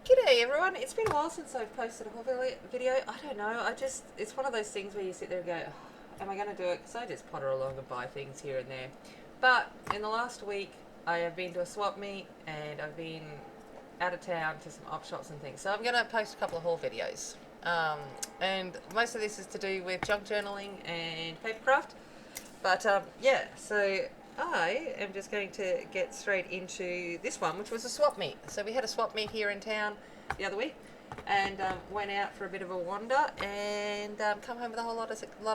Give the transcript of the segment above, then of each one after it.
G'day everyone, it's been a while since I've posted a haul video. I don't know, it's one of those things where you sit there and go, "Oh, am I going to do it?" Because I just potter along and buy things here and there. But in the last week, I have been to a swap meet and I've been out of town to some op shops and things. So I'm going to post a couple of haul videos. And most of this is to do with junk journaling and papercraft. But yeah, so I am just going to get straight into this one, which was a swap meet. So we had a swap meet here in town the other week, and went out for a bit of a wander, and come home with a whole lot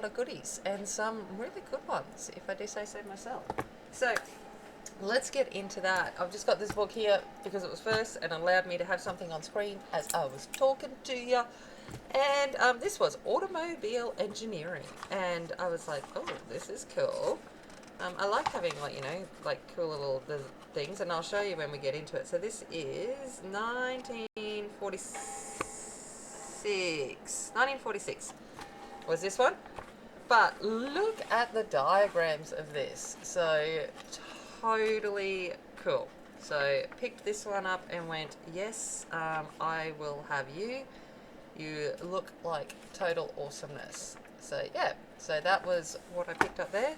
of goodies, and some really good ones, if I do say so myself. So let's get into that. I've just got this book here because it was first and allowed me to have something on screen as I was talking to you. And this was automobile engineering, and I was like, oh, this is cool. I like having, like cool little things, and I'll show you when we get into it. So this is 1946 was this one. But look at the diagrams of this. So totally cool. So picked this one up and went, yes, I will have you. You look like total awesomeness. So yeah, so that was what I picked up there.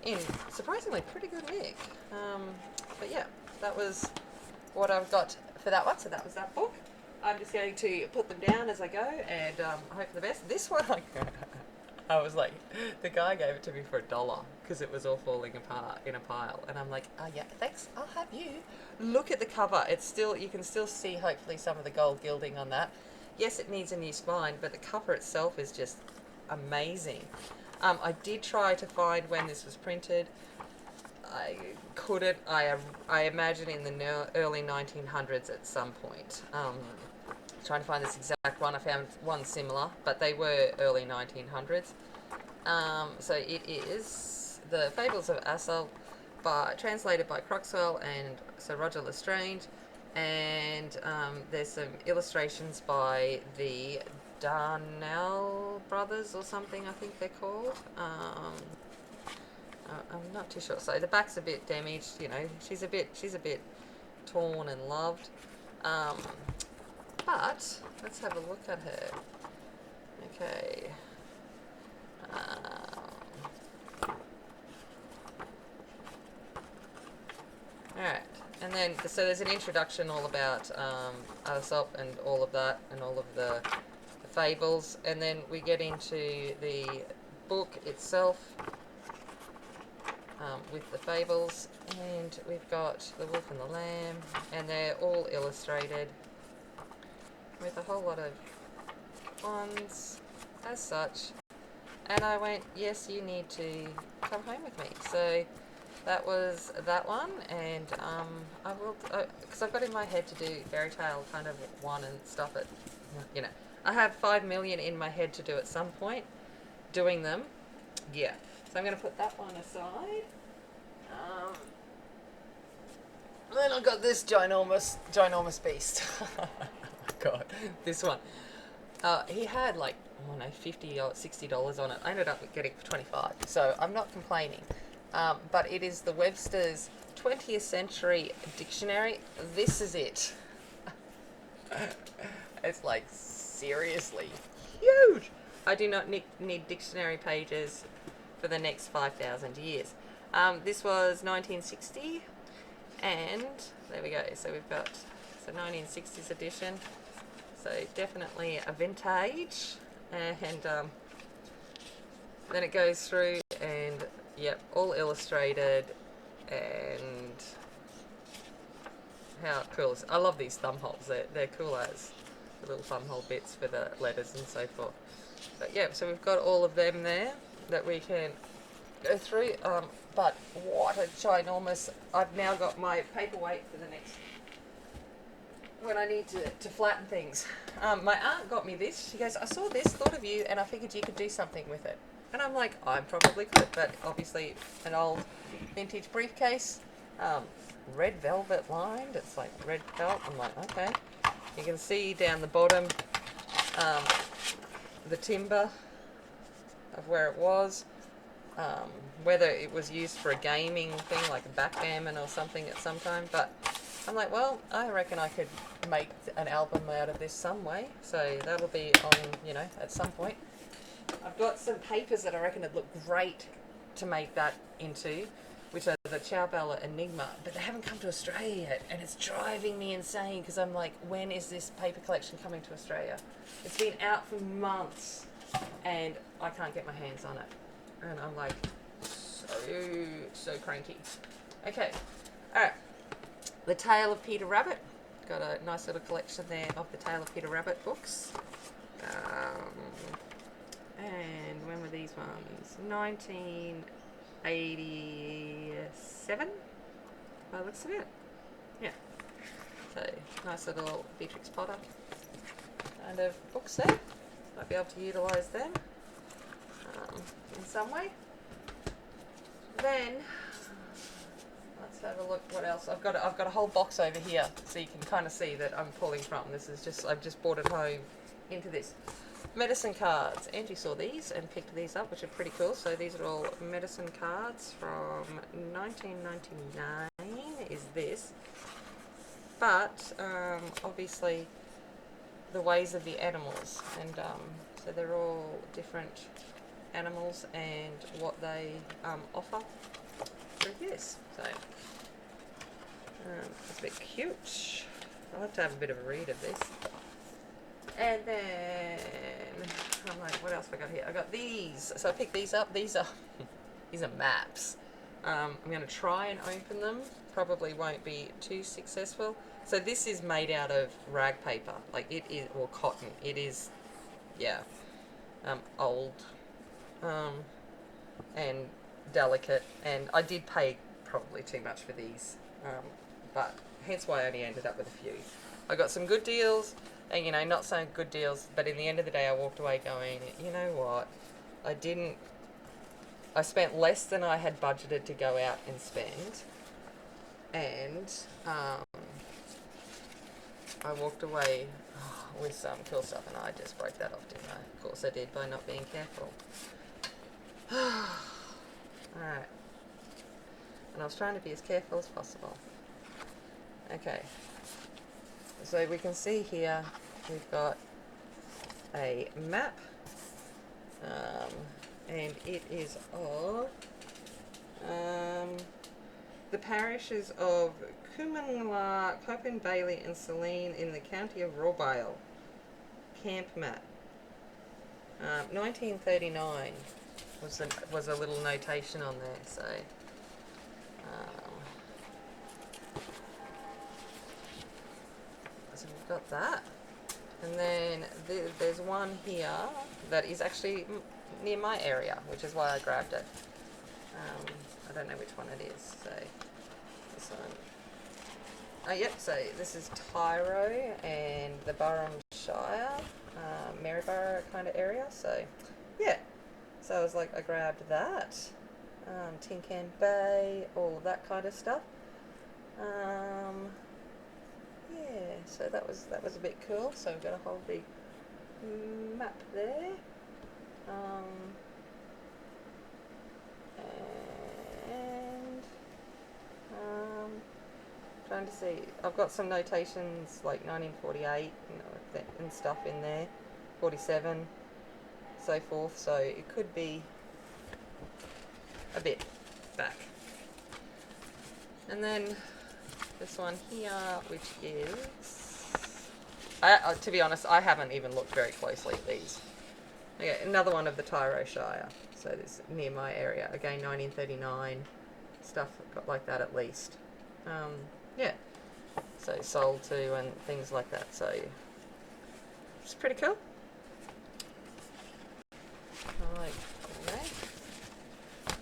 In surprisingly pretty good nick. But yeah, that was what I've got for that one. So that was that book. I'm just going to put them down as I go and hope for the best. This one, I was like, the guy gave it to me for $1 because it was all falling apart in a pile, and I'm like, oh yeah, thanks, I'll have you. Look at the cover. It's still, you can still see hopefully some of the gold gilding on that. Yes, it needs a new spine, but the cover itself is just amazing. I did try to find when this was printed. I couldn't. I imagine in the early 1900s at some point. Trying to find this exact one. I found one similar, but they were early 1900s. So it is The Fables of Assault, translated by Croxwell and Sir Roger Lestrange. And there's some illustrations by the Darnell brothers or something, I think they're called. I'm not too sure. So the back's a bit damaged, you know. She's a bit torn and loved. But let's have a look at her. Okay. Alright, and then so there's an introduction all about Aesop and all of that, and all of the fables, and then we get into the book itself with the fables, and we've got the wolf and the lamb, and they're all illustrated with a whole lot of ones as such. And I went, yes, you need to come home with me. So that was that one, and I will, because I've got in my head to do Fairy Tale kind of one and stuff it, you know. I have 5 million in my head to do at some point, doing them, yeah. So I'm going to put that one aside. Then I've got this ginormous beast. God, this one. He had like, I don't know, $50 or $60 on it. I ended up getting it for $25, so I'm not complaining. But it is the Webster's 20th Century Dictionary. This is it. It's like seriously huge. I do not need dictionary pages for the next 5,000 years. This was 1960, and there we go. So we've got 1960s edition. So definitely a vintage, and then it goes through, and yep, all illustrated, and how cool is it? I love these thumb holes. They're cool as the little thumb hole bits for the letters and so forth. But yeah, so we've got all of them there that we can go through. But what a ginormous! I've now got my paperweight for the next, when I need to flatten things. My aunt got me this. She goes, I saw this, thought of you, and I figured you could do something with it. And I'm like, I probably could, but obviously an old vintage briefcase, red velvet lined. It's like red felt. I'm like, okay. You can see down the bottom the timber of where it was. Whether it was used for a gaming thing like a backgammon or something at some time, but I'm like, well, I reckon I could make an album out of this some way. So that'll be on, you know, at some point. I've got some papers that I reckon would look great to make that into, which are the Ciao Bella Enigma, but they haven't come to Australia yet, and it's driving me insane because I'm like, when is this paper collection coming to Australia? It's been out for months, and I can't get my hands on it, and I'm like, so cranky. Okay, all right. The Tale of Peter Rabbit. Got a nice little collection there of the Tale of Peter Rabbit books. And when were these ones? 1987, by the looks of it. Yeah. So, nice little Beatrix Potter kind of books there. Might be able to utilise them in some way. Then, let's have a look what else. I've got a whole box over here, so you can kind of see that I'm pulling from. This is just, I've just brought it home into this. Medicine cards. Angie saw these and picked these up, which are pretty cool. So these are all medicine cards from 1999 is this. But obviously the ways of the animals. And so they're all different animals and what they offer through this. So it's a bit cute. I'll have to have a bit of a read of this. And then I'm like, what else have I got here? I got these. So I picked these up. These are maps. I'm going to try and open them. Probably won't be too successful. So this is made out of rag paper, like it is, or cotton. It is, yeah, old, and delicate. And I did pay probably too much for these, but hence why I only ended up with a few. I got some good deals. And, you know, not so good deals, but in the end of the day, I walked away going, you know what, I spent less than I had budgeted to go out and spend, and I walked away with some cool stuff, and I just broke that off, didn't I? Of course I did, by not being careful. Alright. And I was trying to be as careful as possible. Okay. So we can see here we've got a map, and it is of the parishes of Coomanla, Copen, Bailey and Saline in the county of Rorbale. Camp map. 1939 was a little notation on there, so so we've got that. And then there's one here that is actually near my area, which is why I grabbed it. I don't know which one it is. So this one. Oh, yep. So this is Tyro and the Burrum Shire, Maryborough kind of area. So yeah. So I was like, I grabbed that. Tin Can Bay, all of that kind of stuff. Yeah, so that was a bit cool. So we've got a whole big map there. And trying to see. I've got some notations like 1948 and stuff in there, 47, so forth. So it could be a bit back. And then this one here, which is, to be honest, I haven't even looked very closely at these. Okay, another one of the Tyro Shire. So this near my area. Again, 1939 stuff like that at least. Yeah. So sold to and things like that. So it's pretty cool. Like, okay.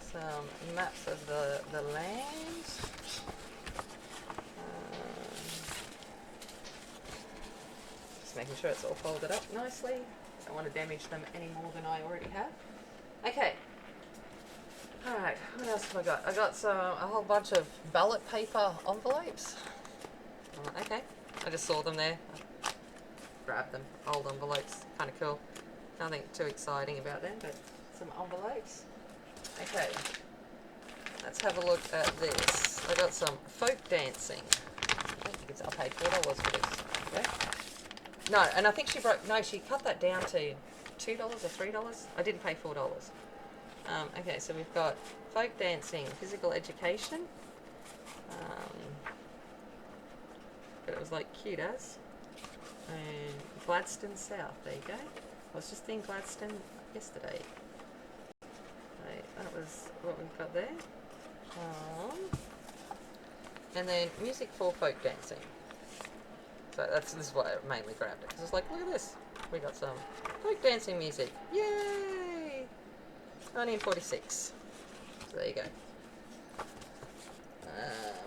Some maps of the land. Just making sure it's all folded up nicely. Don't want to damage them any more than I already have. Okay. Alright, what else have I got? I got a whole bunch of ballot paper envelopes. Okay, I just saw them there. I grabbed them. Old envelopes, kind of cool. Nothing too exciting about them, but some envelopes. Okay, let's have a look at this. I got some folk dancing. I paid $4 for this. Okay. No, and I think she cut that down to $2 or $3. I didn't pay $4. Okay, so we've got folk dancing, physical education. But it was like cute as. And Gladstone South, there you go. I was just in Gladstone yesterday. Right, that was what we've got there. And then music for folk dancing. So this is why I mainly grabbed it. Because it's like, look at this. We got some folk dancing music. Yay! 1946. So there you go.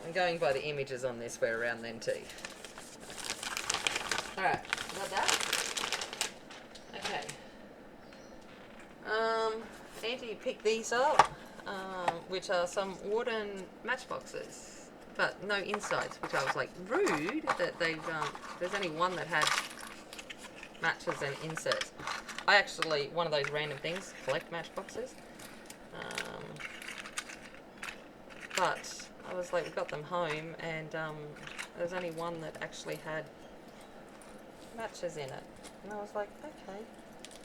I'm going by the images on this. We're around then too. Alright, got that? Okay. Auntie picked these up, which are some wooden matchboxes, but no insides, which I was like, rude that they've, there's only one that had matches and inserts. I actually, one of those random things, collect matchboxes. But I was like, we got them home, and there's only one that actually had matches in it. And I was like, okay.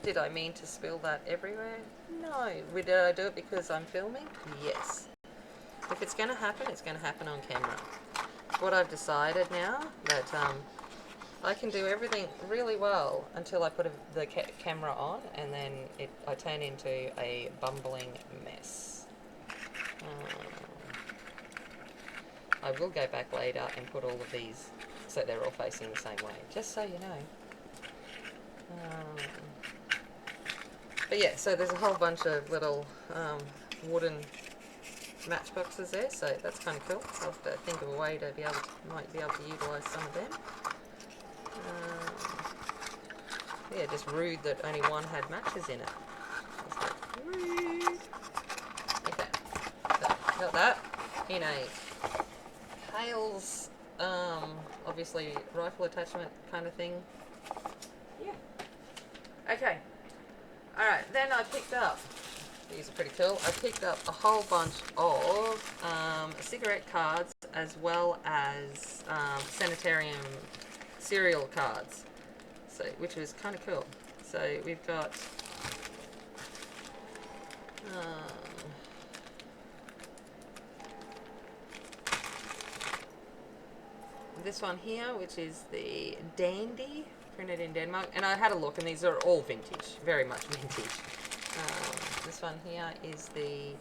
Did I mean to spill that everywhere? No. Did I do it because I'm filming? Yes. If it's going to happen, it's going to happen on camera. What I've decided now, that I can do everything really well until I put the camera on, and then I turn into a bumbling mess. I will go back later and put all of these so they're all facing the same way, just so you know. But yeah, so there's a whole bunch of little wooden matchboxes there, so that's kind of cool. I'll have to think of a way to might be able to utilise some of them. Yeah, just rude that only one had matches in it. I was like, rude. Okay, so got that in a Hales, obviously rifle attachment kind of thing. Yeah. Okay. Alright, then I picked up, these are pretty cool, I picked up a whole bunch of cigarette cards as well as sanitarium cereal cards, so which was kind of cool. So we've got this one here, which is the Dandy, printed in Denmark, and I had a look, and these are all vintage, very much vintage. This one here is the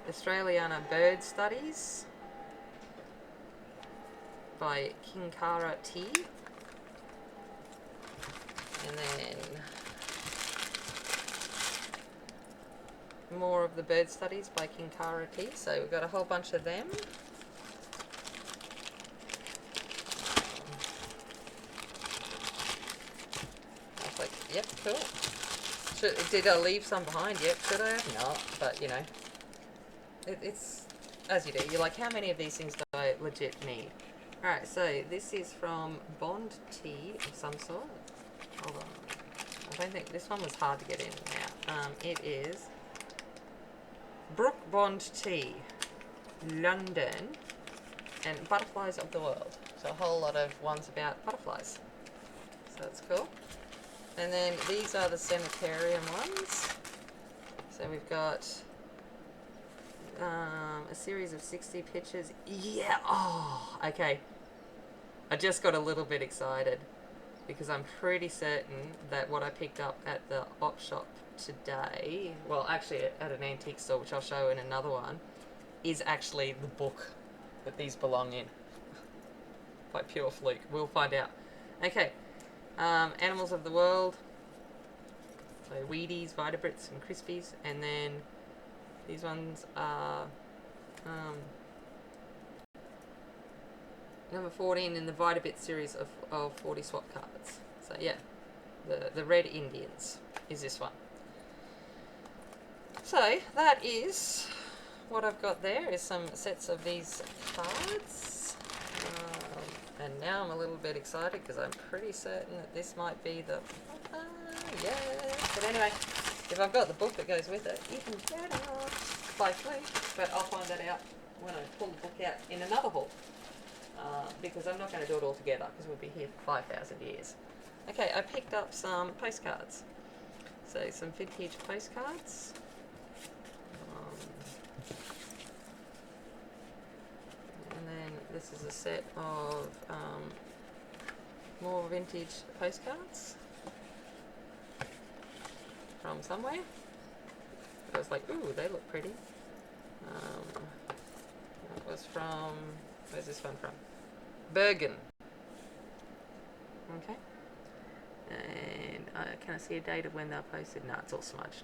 Australiana Bird Studies by Kinkara T. And then more of the Bird Studies by Kinkara T. So we've got a whole bunch of them. I was like, yep, cool. Did I leave some behind? Yep, should I have? No, but you know, it's as you do. You're like, how many of these things do I legit need? Alright, so this is from Bond Tea of some sort. Hold on. I don't think this one was hard to get in now. It is Brook Bond Tea, London, and Butterflies of the World. So a whole lot of ones about butterflies. So that's cool. And then these are the sanitarium ones. So we've got a series of 60 pictures. Yeah, oh, okay. I just got a little bit excited because I'm pretty certain that what I picked up at the op shop today, well actually at an antique store, which I'll show in another one, is actually the book that these belong in. By pure fluke. We'll find out. Okay. Animals of the World. So Wheaties, Vitabrits, and Crispies. And then these ones are number 14 in the Vitabit series of 40 swap cards. So yeah, the Red Indians is this one. So that is what I've got there, is some sets of these cards. And now I'm a little bit excited because I'm pretty certain that this might be the... yeah. But anyway, if I've got the book that goes with it, even better. Likely. But I'll find that out when I pull the book out in another haul. because I'm not going to do it all together because we'll be here for 5,000 years. Okay, I picked up some postcards. So some vintage postcards. And then this is a set of more vintage postcards from somewhere. I was like, ooh, they look pretty. That was from, where's this one from? Bergen. Okay. And can I see a date of when they're posted? No, it's all smudged.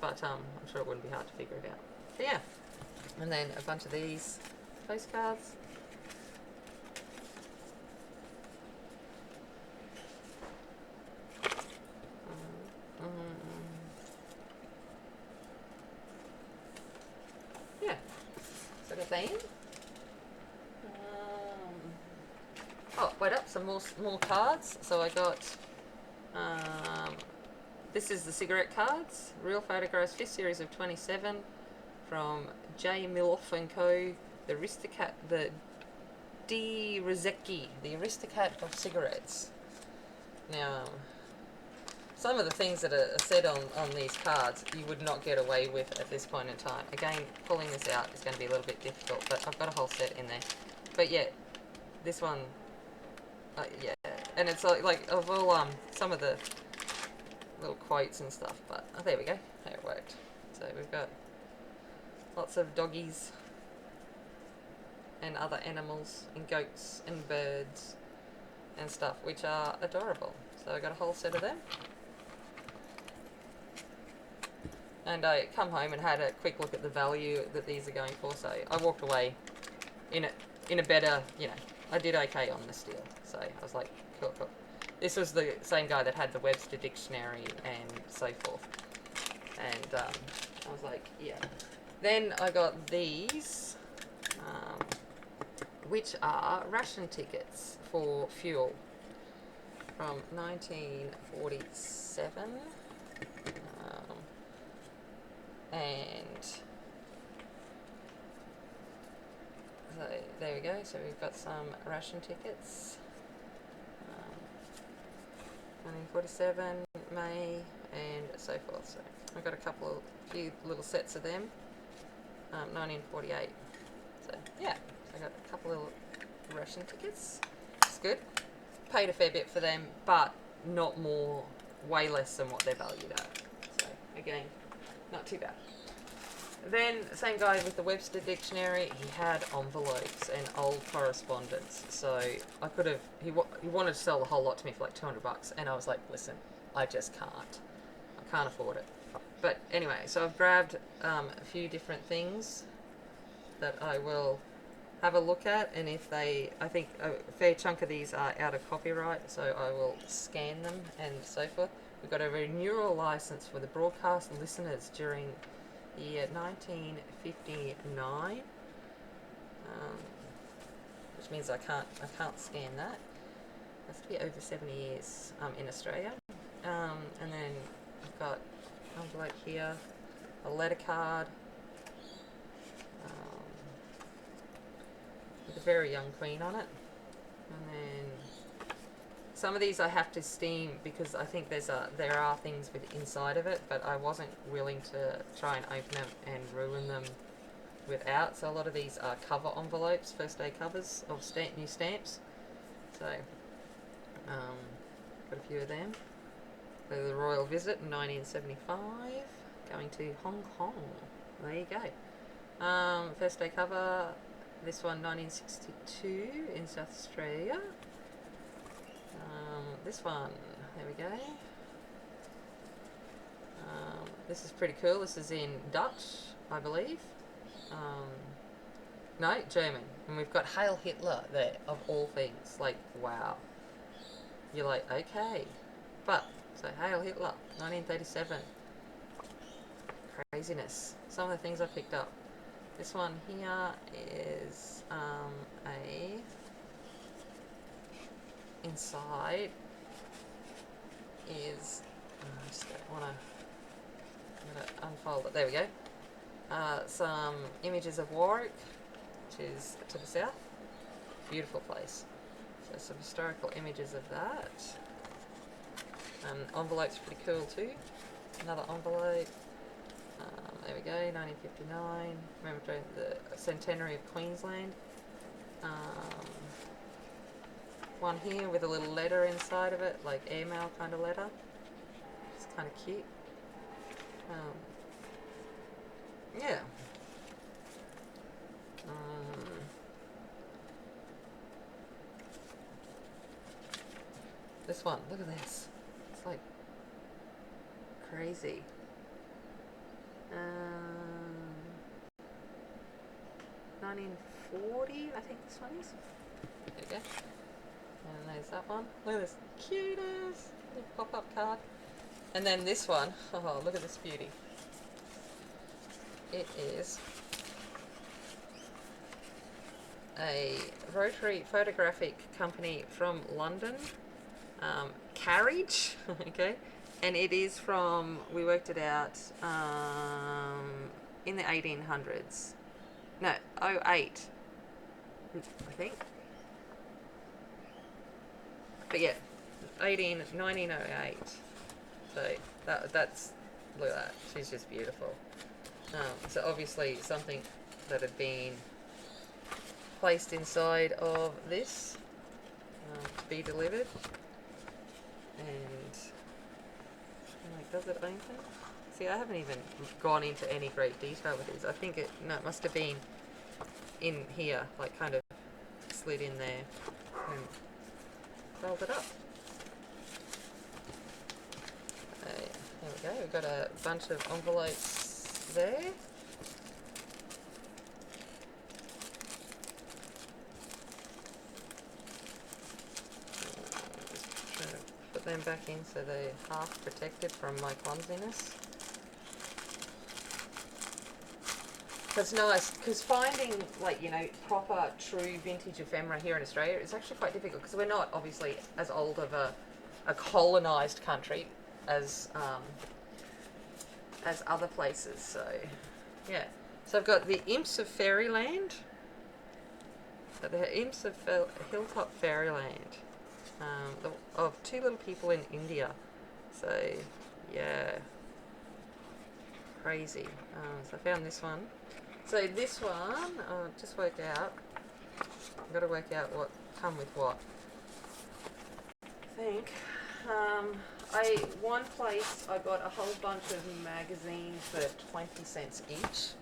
But I'm sure it wouldn't be hard to figure it out. So yeah. And then a bunch of these postcards. Yeah. So I got that in. Oh, wait up, some more cards. So I got, this is the cigarette cards, real photographs, 5th series of 27 from J. Miloff and Co. The Aristocat, the D. Rizeki, the Aristocat of cigarettes. Now, some of the things that are said on these cards you would not get away with at this point in time. Again, pulling this out is going to be a little bit difficult, but I've got a whole set in there. But yeah, this one, yeah, and it's like of all some of the little quotes and stuff. But oh, there we go, how it worked. So we've got lots of doggies and other animals and goats and birds and stuff, which are adorable. So I got a whole set of them. And I come home and had a quick look at the value that these are going for. So I walked away in a better, you know, I did okay on the steal. So I was like, cool, cool. This was the same guy that had the Webster Dictionary and so forth. And I was like, yeah. Then I got these, which are ration tickets for fuel from 1947. And so there we go. So we've got some ration tickets. 1947, May, and so forth. So I've got a few little sets of them. 1948. So yeah, so I got a couple little ration tickets. It's good. Paid a fair bit for them, but not more, way less than what they're valued at. So again, not too bad. Then, same guy with the Webster Dictionary, he had envelopes and old correspondence. So I could have, he wanted to sell the whole lot to me for like $200, and I was like, listen, I just can't. I can't afford it. But anyway, so I've grabbed a few different things that I will have a look at, and if they, I think a fair chunk of these are out of copyright, so I will scan them and so forth. We've got a renewal license for the broadcast listeners during the year 1959, which means I can't scan that. It has to be over 70 years in Australia. And then I've got an envelope here, a letter card, with a very young queen on it. And then some of these I have to steam because I think there are things inside of it, but I wasn't willing to try and open them and ruin them without. So a lot of these are cover envelopes, first day covers of new stamps. So got a few of them. The royal visit in 1975, going to Hong Kong. There you go. First day cover. This one, 1962 in South Australia. This one, there we go. This is pretty cool. This is in Dutch, I believe. No, German. And we've got Hail Hitler there, of all things. Like, wow. You're like, okay. But, so Hail Hitler, 1937. Craziness. Some of the things I picked up. This one here is inside is, I just don't want to unfold it. There we go. Some images of Warwick, which is to the south. Beautiful place. So some historical images of that. Envelope's pretty cool too. Another envelope. There we go, 1959. Remember the centenary of Queensland. One here with a little letter inside of it, like airmail kind of letter. It's kind of cute. Yeah. This one, look at this. It's like crazy. 1940, I think this one is. There we go. And there's that one. Look at this cutest little pop-up card. And then this one. Oh, look at this beauty. It is a rotary photographic company from London. Carriage. Okay. And it is from, we worked it out, in the 1800s. No, 08, I think. But yeah, 1908. So that's, look at that. She's just beautiful. So obviously something that had been placed inside of this to be delivered. And like, does it open? See, I haven't even gone into any great detail with these. I think it must have been in here, like kind of slid in there and fold it up. Okay, there we go. We've got a bunch of envelopes there. Them back in so they're half protected from my clumsiness. It's nice because finding, like, you know, proper true vintage ephemera here in Australia is actually quite difficult because we're not obviously as old of a colonised country as other places. So yeah, so I've got the Imps of Fairyland, the Imps of Hilltop Fairyland. Of two little people in India. So yeah, crazy. So I found this one. So this one, just work out. I've got to work out what come with what. I think one place I got a whole bunch of magazines for 20 cents each.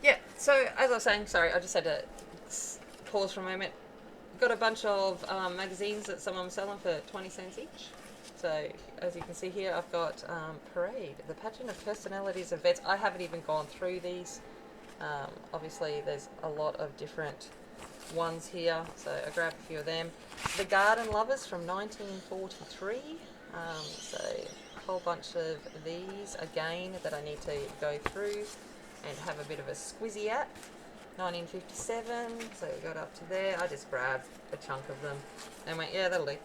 Yeah, so as I was saying, sorry, I just had to pause for a moment. Got a bunch of magazines that someone was selling for 20 cents each. So as you can see here, I've got Parade, the pageant of personalities of vets. I haven't even gone through these. Obviously, there's a lot of different ones here, so I grabbed a few of them. The Garden Lovers from 1943. So a whole bunch of these again that I need to go through and have a bit of a squizzy at. 1957, so we got up to there. I just grabbed a chunk of them and went, yeah, that'll do.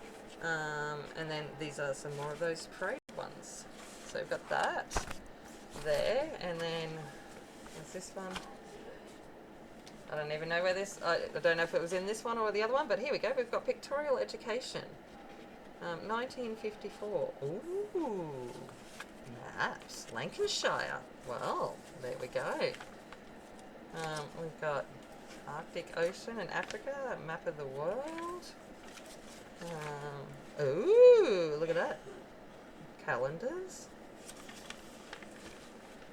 And then these are some more of those Parade ones. So we've got that there, and then what's this one? I don't even know where this, I don't know if it was in this one or the other one, but here we go. We've got Pictorial Education, 1954. Ooh, maps, Lancashire. Well, there we go. We've got Arctic Ocean and Africa, a map of the world. Ooh, look at that. Calendars.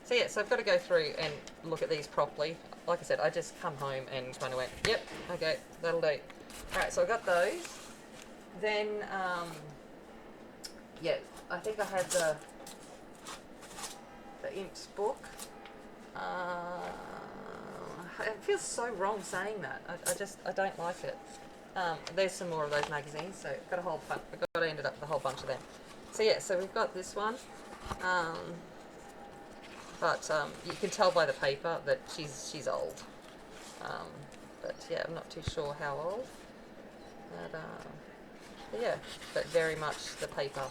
So yeah, so I've got to go through and look at these properly. Like I said, I just come home and kind of went, yep, okay, that'll do. Alright, so I got those. Then, yeah, I think I had the Imps book. It feels so wrong saying that. I don't like it. There's some more of those magazines, so I've got a whole bunch. I ended up with a whole bunch of them. So yeah, so we've got this one. But you can tell by the paper that she's old. But yeah, I'm not too sure how old. But yeah, but very much the paper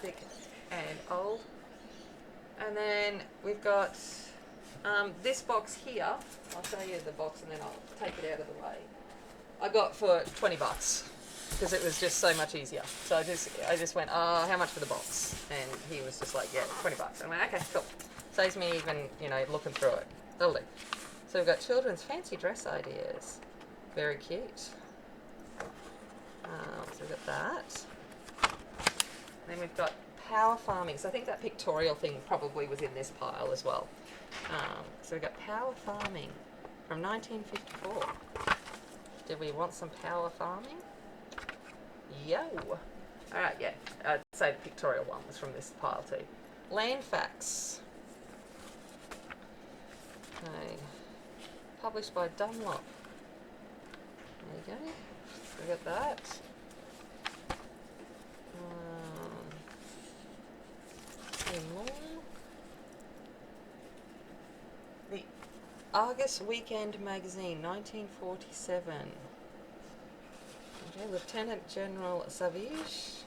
thick and old. And then we've got this box here. I'll show you the box and then I'll take it out of the way. I got for $20 because it was just so much easier. So I just went, how much for the box? And he was just like, yeah, $20. I went, okay, cool. Saves me even, looking through it. That'll do. So we've got children's fancy dress ideas. Very cute. So we've got that. Then we've got power farming. So I think that pictorial thing probably was in this pile as well. So we've got power farming from 1954. Did we want some power farming? Yo! Alright, yeah. I'd say the pictorial one was from this pile too. Land facts. Okay. Published by Dunlop. There you go. We got that. Any more? The Argus Weekend Magazine, 1947. Okay, Lieutenant General Savage,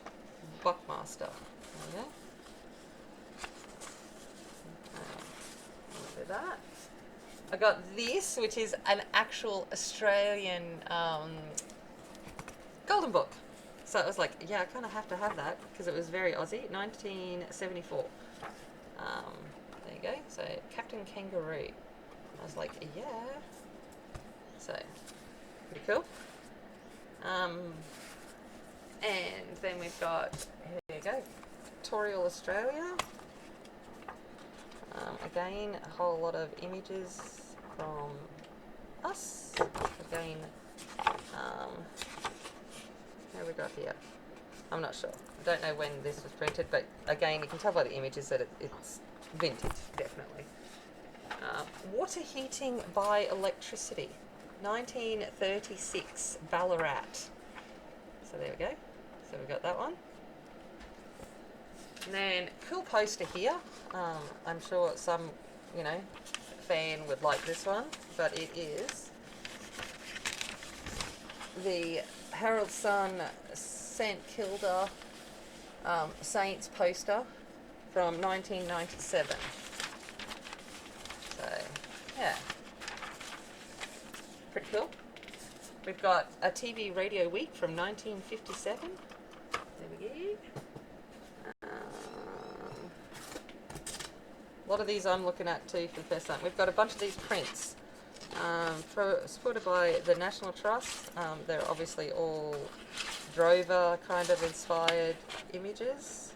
Buckmaster. There you go. Do that. I got this, which is an actual Australian Golden Book. So it was like, yeah, I kind of have to have that because it was very Aussie. 1974. There you go. So Captain Kangaroo. I was like, yeah. So pretty cool. And then we've got, here you go, Pictorial Australia. Again, a whole lot of images from us. Again, what have we got here? I'm not sure. I don't know when this was printed, but again, you can tell by the images that it's vintage, definitely. Water heating by electricity, 1936, Ballarat. So there we go. So we got that one. And then, cool poster here. I'm sure some, fan would like this one, but it is the Herald Sun St Kilda Saints poster from 1997. So, yeah. Pretty cool. We've got a TV Radio Week from 1957. There we go. A lot of these I'm looking at too for the first time. We've got a bunch of these prints supported by the National Trust. They're obviously all Drover kind of inspired images.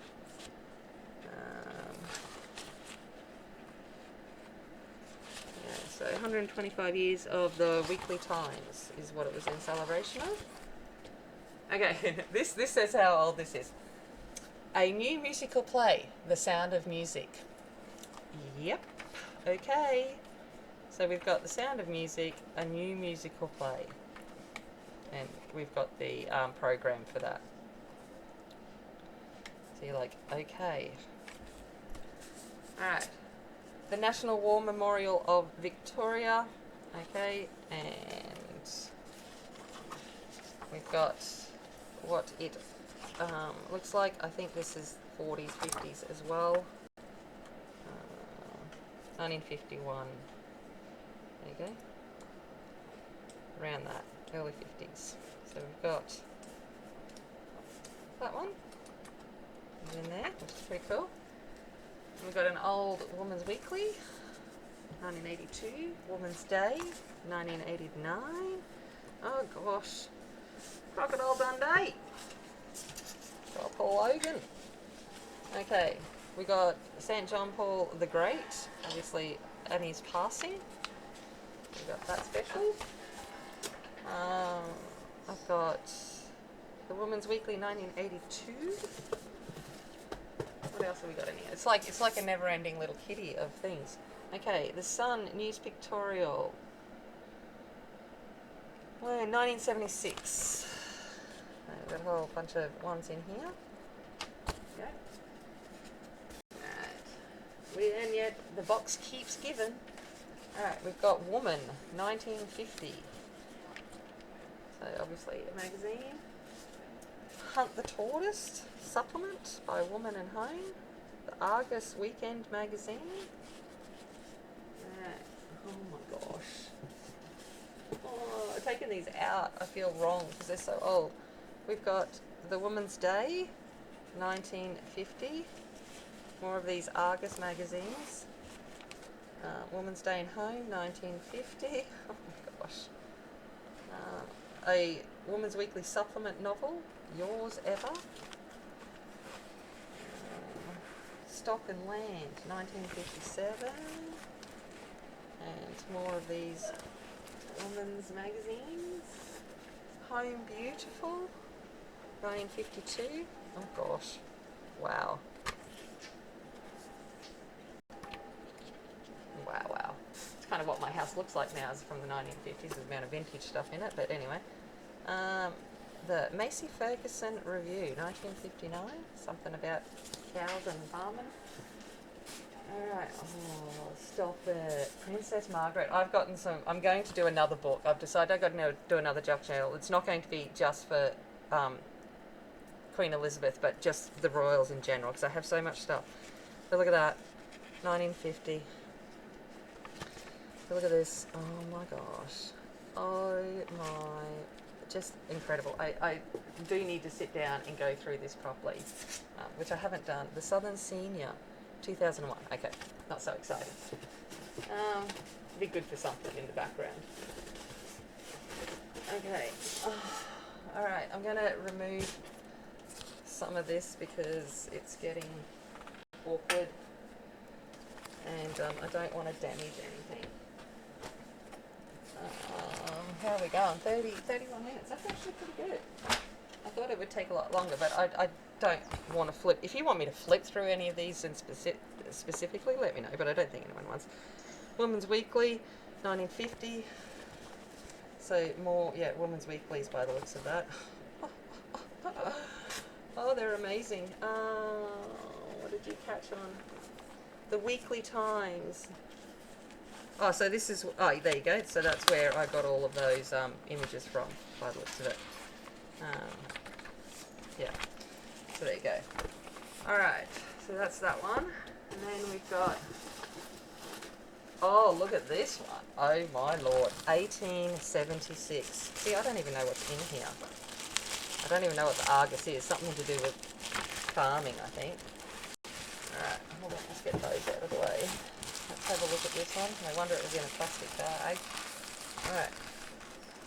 So 125 years of the Weekly Times is what it was in celebration of. Okay, this says how old this is. A new musical play, The Sound of Music. Yep. Okay. So we've got The Sound of Music, a new musical play. And we've got the program for that. So you're like, okay. Alright. The National War Memorial of Victoria. Okay. And we've got what it looks like. I think this is 40s, 50s as well. 1951. There you go. Around that, early 50s. So we've got that one in there, which is pretty cool. And we've got an old Woman's Weekly, 1982. Woman's Day, 1989. Oh gosh. Crocodile Dundee. Got Paul Logan. Okay. We got St. John Paul the Great, obviously, and his passing. We got that special. I've got the Women's Weekly 1982. What else have we got in here? It's like a never-ending little kitty of things. Okay, the Sun News Pictorial. Well, 1976. We've got a whole bunch of ones in here. Okay. And yet the box keeps giving. Alright, we've got Woman, 1950. So obviously a magazine. Hunt the Tortoise supplement by Woman and Home. The Argus Weekend magazine. Oh my gosh. Oh, taking these out, I feel wrong because they're so old. We've got the Woman's Day, 1950. More of these Argus magazines. Woman's Day in Home, 1950. Oh my gosh. A Woman's Weekly Supplement novel, Yours Ever. Stock and Land, 1957. And more of these women's magazines. Home Beautiful, 1952. Oh gosh. Wow. Wow. It's kind of what my house looks like now, is from the 1950s, with the amount of vintage stuff in it, but anyway. The Macy Ferguson Review, 1959. Something about cows and farming. Alright, oh, stop it. Princess Margaret. I'm going to do another book. I've decided I've got to do another junk journal. It's not going to be just for Queen Elizabeth, but just the royals in general, because I have so much stuff. But look at that. 1950. But look at this. Oh my gosh. Oh my. Just incredible. I do need to sit down and go through this properly, which I haven't done. The Southern Senior. 2001. Okay, not so exciting. Be good for something in the background. Okay. All right, I'm going to remove some of this because it's getting awkward, and I don't want to damage anything. How are we going? 31 minutes. That's actually pretty good. I thought it would take a lot longer, but I don't want to flip. If you want me to flip through any of these and specifically, let me know, but I don't think anyone wants. Women's Weekly, 1950. So more, yeah, Women's Weeklies by the looks of that. Oh, they're amazing. What did you catch on? The Weekly Times. Oh, so this is, oh, there you go. So that's where I got all of those images from, by the looks of it. Yeah. So there you go. Alright, so that's that one. And then we've got, oh, look at this one. Oh my lord. 1876. See, I don't even know what's in here. I don't even know what the Argus is. Something to do with farming, I think. Alright, hold on, let's get those out of the way. Let's have a look at this one. No wonder it was in a plastic bag. Alright.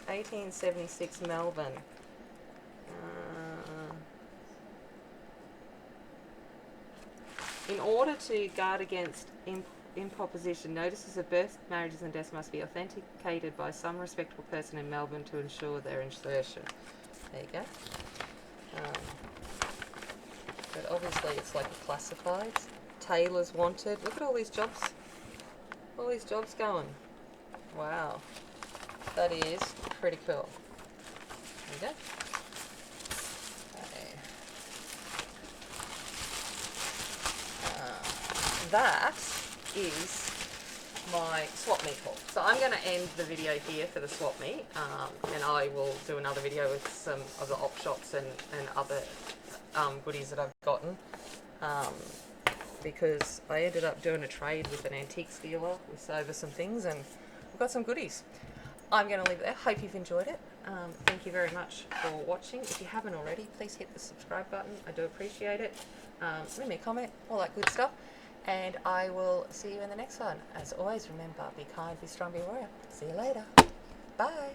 1876 Melbourne. In order to guard against improposition, notices of births, marriages and deaths must be authenticated by some respectable person in Melbourne to ensure their insertion. There you go. But obviously it's like a classifieds. Tailors wanted. Look at all these jobs. All these jobs going. Wow. That is pretty cool. There you go. That is my swap meet haul. So I'm going to end the video here for the swap meet, and I will do another video with some of the op shops and other goodies that I've gotten, because I ended up doing a trade with an antiques dealer over some things, and we've got some goodies. I'm going to leave it there. Hope you've enjoyed it. Thank you very much for watching. If you haven't already, please hit the subscribe button. I do appreciate it. Leave me a comment, all that good stuff. And I will see you in the next one. As always, remember, be kind, be strong, be warrior. See you later. Bye.